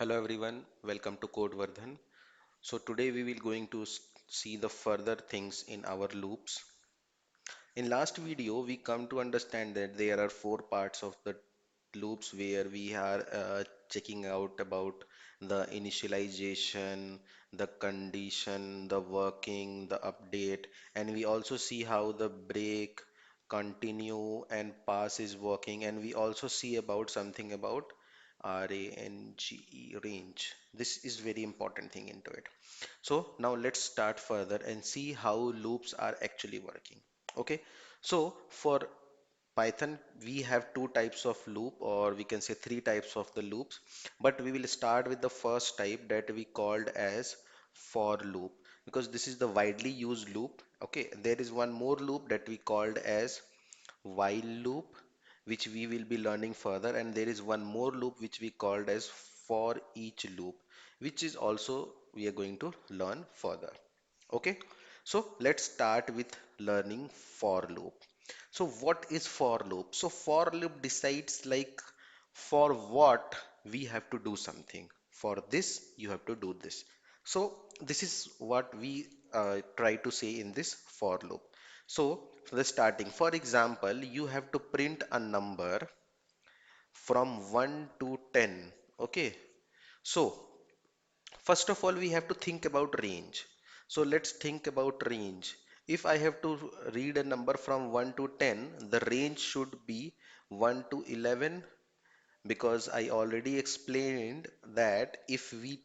Hello everyone, welcome to CodeVardhan. So today we will going to see the further things in our loops. In last video we come to understand that there are four parts of the loops where we are checking out about the initialization, the condition, the working, the update, and we also see how the break, continue and pass is working, and we also see about something about range. This is very important thing into it. So now let's start further and see how loops are actually working. Okay, so for Python, we have two types of loop, or we can say three types of the loops, but we will start with the first type that we called as for loop, because this is the widely used loop. Okay, there is one more loop that we called as while loop, which we will be learning further, and there is one more loop which we called as for each loop, which is also we are going to learn further. Okay, so let's start with learning for loop. So what is for loop? So for loop decides like for what we have to do something. For this, you have to do this. So this is what we try to say in this for loop. So for the starting, for example, you have to print a number from 1 to 10. Okay. So first of all, we have to think about range. So let's think about range. If I have to read a number from 1 to 10, the range should be 1 to 11, because I already explained that if we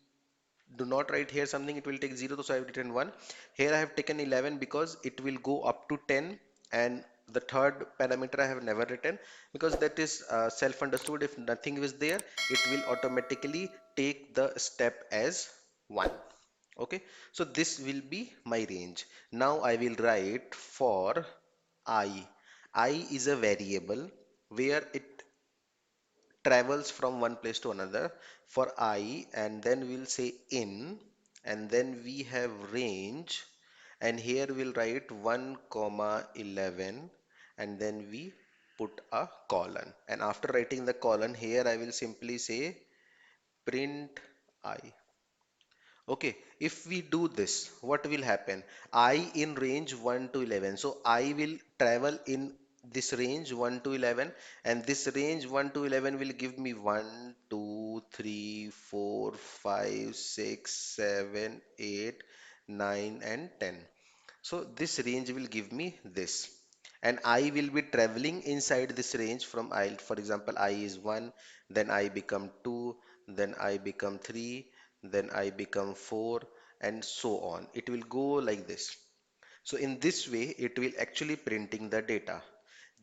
do not write here something, it will take 0, so I have written 1. Here I have taken 11 because it will go up to 10, and the third parameter I have never written because that is self-understood. If nothing is there, it will automatically take the step as 1. Okay, so this will be my range. Now I will write for I. I is a variable where it travels from one place to another for I, and then we'll say in, and then we have range, and here we'll write 1 comma 11, and then we put a colon, and after writing the colon here I will simply say print I. Okay, if we do this, what will happen? I in range 1 to 11. So I will travel in this range 1 to 11, and this range 1 to 11 will give me 1, 2, 3, 4, 5, 6, 7, 8, 9, and 10. So this range will give me this. And I will be traveling inside this range from I, for example, I is 1, then I become 2, then I become 3, then I become 4, and so on. It will go like this. So in this way, it will actually printing the data.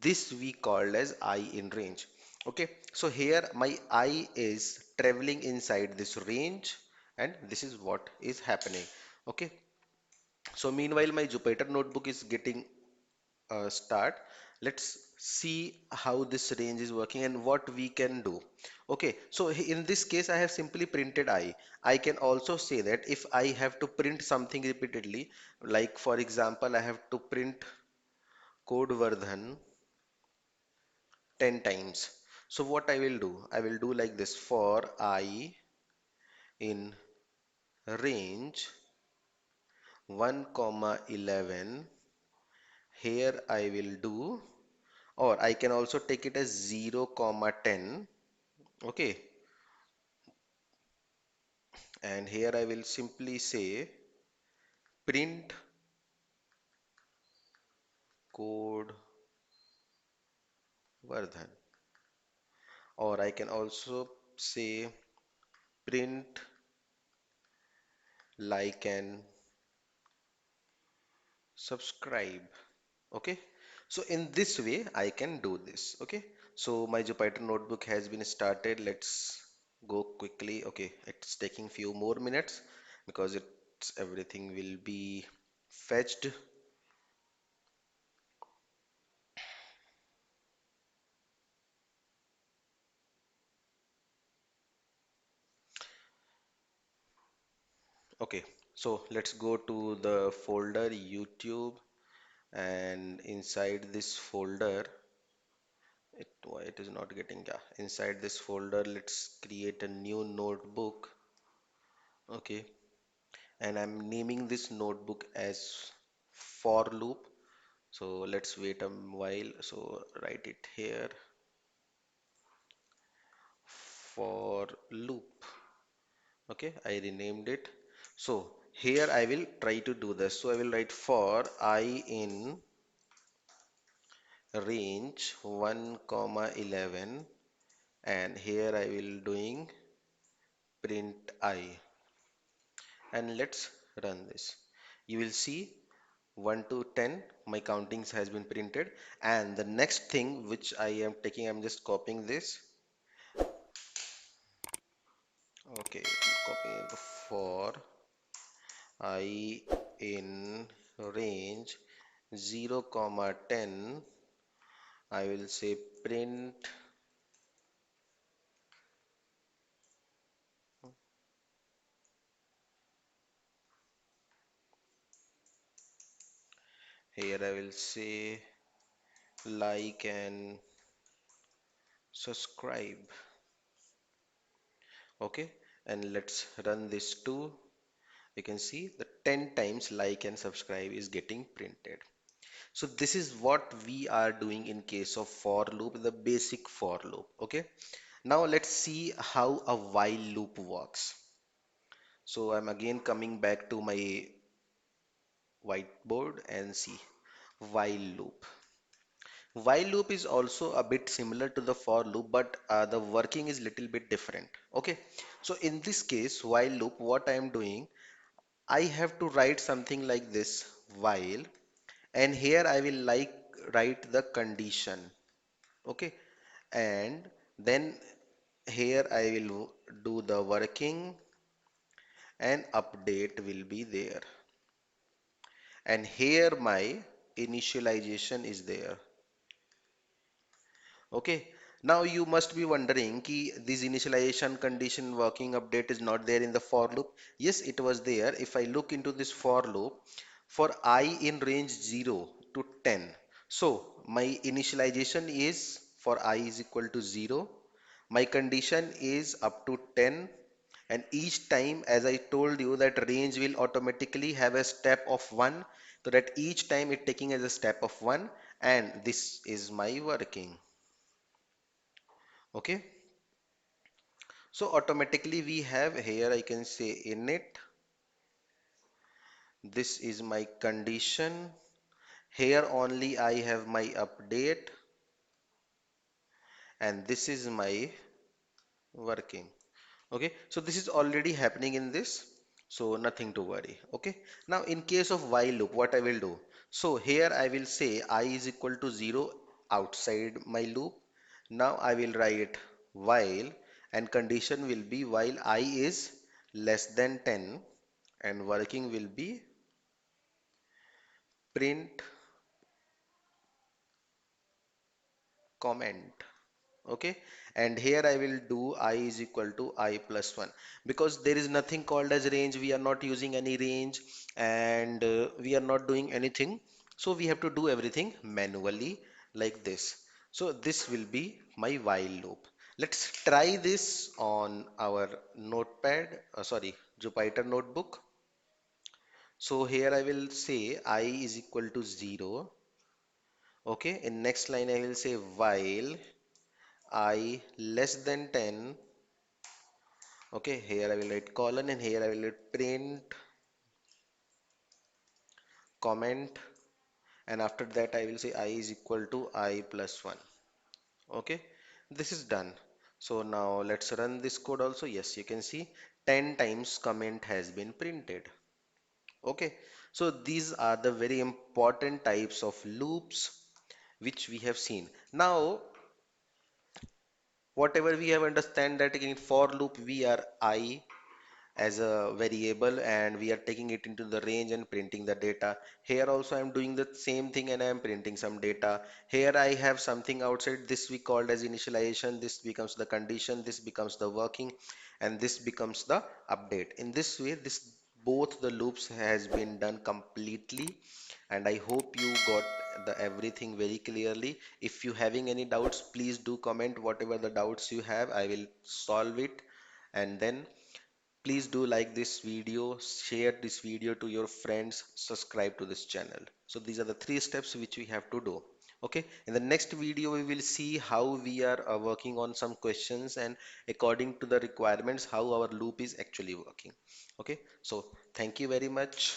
This we called as I in range. Okay, so here my I is traveling inside this range, and this is what is happening. Okay, so meanwhile, my Jupyter notebook is getting start. Let's see how this range is working and what we can do. Okay, so in this case, I have simply printed I. I can also say that if I have to print something repeatedly, like for example, I have to print code Vardhan 10 times. So what I will do? I will do like this for I in range 1 comma 11. Here I will do, or I can also take it as 0 comma 10. Okay, and here I will simply say print code Vardhan, or I can also say print like and subscribe. Okay, so in this way I can do this. Okay, so my Jupyter notebook has been started. Let's go quickly. Okay, it's taking few more minutes because it's everything will be fetched. Okay, so let's go to the folder YouTube, and inside this folder Why it is not getting, yeah, inside this folder. Let's create a new notebook. Okay, and I'm naming this notebook as for loop. So let's wait a while. So write it here, for loop. Okay, I renamed it. So here I will try to do this. So I will write for I in range 1 comma 11, and here I will doing print I, and let's run this. You will see 1 to 10 my countings has been printed, and the next thing which I am taking, I'm just copying this. Okay, copying it for I in range 0 comma 10, I will say print. Here I will say like and subscribe. Okay, and let's run this too. You can see the 10 times like and subscribe is getting printed. So this is what we are doing in case of for loop, the basic for loop. Okay, now let's see how a while loop works. So I'm again coming back to my whiteboard and see while loop. While loop is also a bit similar to the for loop, but the working is little bit different. Okay, so in this case, while loop, what I am doing, I have to write something like this while, and here I will like write the condition. Okay, and then here I will do the working, and update will be there, and here my initialization is there. Okay, now you must be wondering ki this initialization condition working update is not there in the for loop. Yes, it was there. If I look into this for loop, for I in range 0 to 10, so my initialization is for I is equal to 0. My condition is up to 10, and each time, as I told you, that range will automatically have a step of 1, so that each time it taking as a step of 1, and this is my working. Okay, so automatically we have here, I can say init, this is my condition, here only I have my update, and this is my working. Okay, so this is already happening in this, so nothing to worry. Okay, now in case of while loop, what I will do, so here I will say I is equal to 0 outside my loop. Now I will write while, and condition will be while I is less than 10, and working will be print comment. Okay, and here I will do I is equal to I plus 1, because there is nothing called as range. We are not using any range, and we are not doing anything, so we have to do everything manually like this. So this will be my while loop. Let's try this on our notepad, sorry, Jupyter notebook. So here I will say I is equal to 0. Okay, in next line I will say while I less than 10. Okay, here I will write colon, and here I will write print comment, and after that I will say I is equal to I plus 1. Okay, this is done. So now let's run this code also. Yes, you can see 10 times comment has been printed. Okay, so these are the very important types of loops which we have seen. Now whatever we have understand that in for loop we are I as a variable, and we are taking it into the range and printing the data. Here also I am doing the same thing, and I am printing some data. Here I have something outside, this we called as initialization, this becomes the condition, this becomes the working, and this becomes the update. In this way, both the loops has been done completely, and I hope you got the everything very clearly. If you having any doubts, please do comment whatever the doubts you have. I will solve it. And then please do like this video, share this video to your friends, subscribe to this channel. So these are the three steps which we have to do. Okay, in the next video we will see how we are working on some questions, and according to the requirements how our loop is actually working. Okay, so thank you very much.